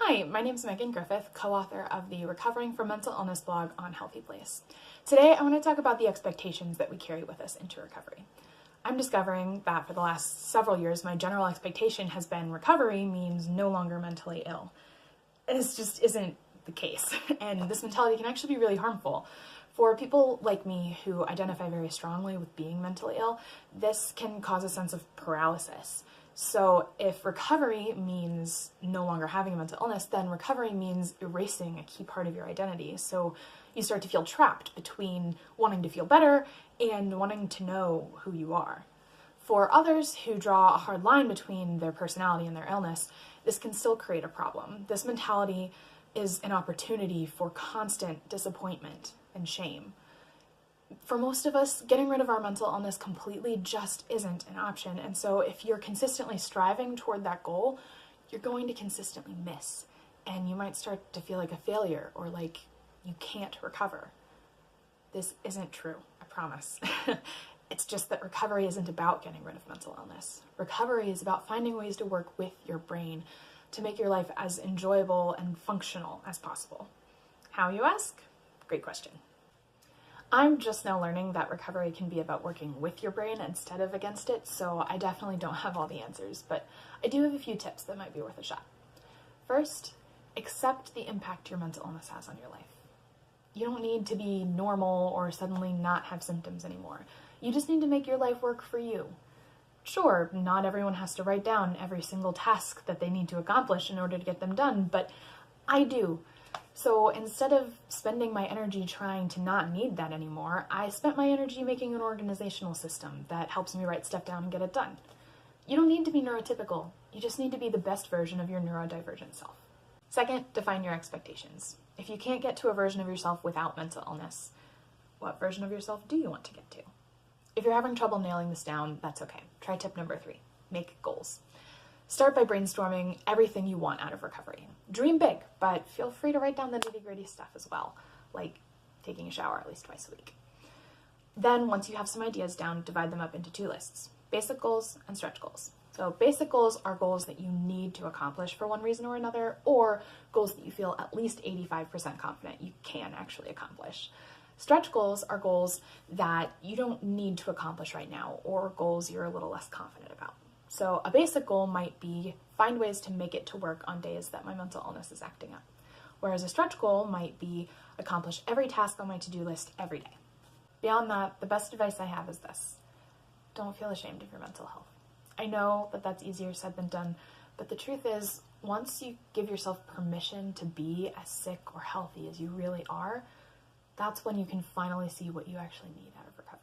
Hi, my name is Megan Griffith, co-author of the Recovering from Mental Illness blog on Healthy Place. Today, I want to talk about the expectations that we carry with us into recovery. I'm discovering that for the last several years, my general expectation has been recovery means no longer mentally ill. This just isn't the case, and this mentality can actually be really harmful. For people like me who identify very strongly with being mentally ill, this can cause a sense of paralysis. So if recovery means no longer having a mental illness, then recovery means erasing a key part of your identity. So you start to feel trapped between wanting to feel better and wanting to know who you are. For others who draw a hard line between their personality and their illness, this can still create a problem. This mentality is an opportunity for constant disappointment and shame. For most of us, getting rid of our mental illness completely just isn't an option. And so if you're consistently striving toward that goal, you're going to consistently miss. And you might start to feel like a failure or like you can't recover. This isn't true, I promise. It's just that recovery isn't about getting rid of mental illness. Recovery is about finding ways to work with your brain to make your life as enjoyable and functional as possible. How, you ask? Great question. I'm just now learning that recovery can be about working with your brain instead of against it, so I definitely don't have all the answers, but I do have a few tips that might be worth a shot. First, accept the impact your mental illness has on your life. You don't need to be normal or suddenly not have symptoms anymore. You just need to make your life work for you. Sure, not everyone has to write down every single task that they need to accomplish in order to get them done, but I do. So instead of spending my energy trying to not need that anymore, I spent my energy making an organizational system that helps me write stuff down and get it done. You don't need to be neurotypical. You just need to be the best version of your neurodivergent self. Second, define your expectations. If you can't get to a version of yourself without mental illness, what version of yourself do you want to get to? If you're having trouble nailing this down, that's okay. Try tip number 3, make goals. Start by brainstorming everything you want out of recovery. Dream big, but feel free to write down the nitty-gritty stuff as well, like taking a shower at least twice a week. Then, once you have some ideas down, divide them up into 2 lists, basic goals and stretch goals. So basic goals are goals that you need to accomplish for one reason or another, or goals that you feel at least 85% confident you can actually accomplish. Stretch goals are goals that you don't need to accomplish right now, or goals you're a little less confident about. So a basic goal might be find ways to make it to work on days that my mental illness is acting up. Whereas a stretch goal might be accomplish every task on my to-do list every day. Beyond that, the best advice I have is this. Don't feel ashamed of your mental health. I know that that's easier said than done, but the truth is, once you give yourself permission to be as sick or healthy as you really are, that's when you can finally see what you actually need out of recovery.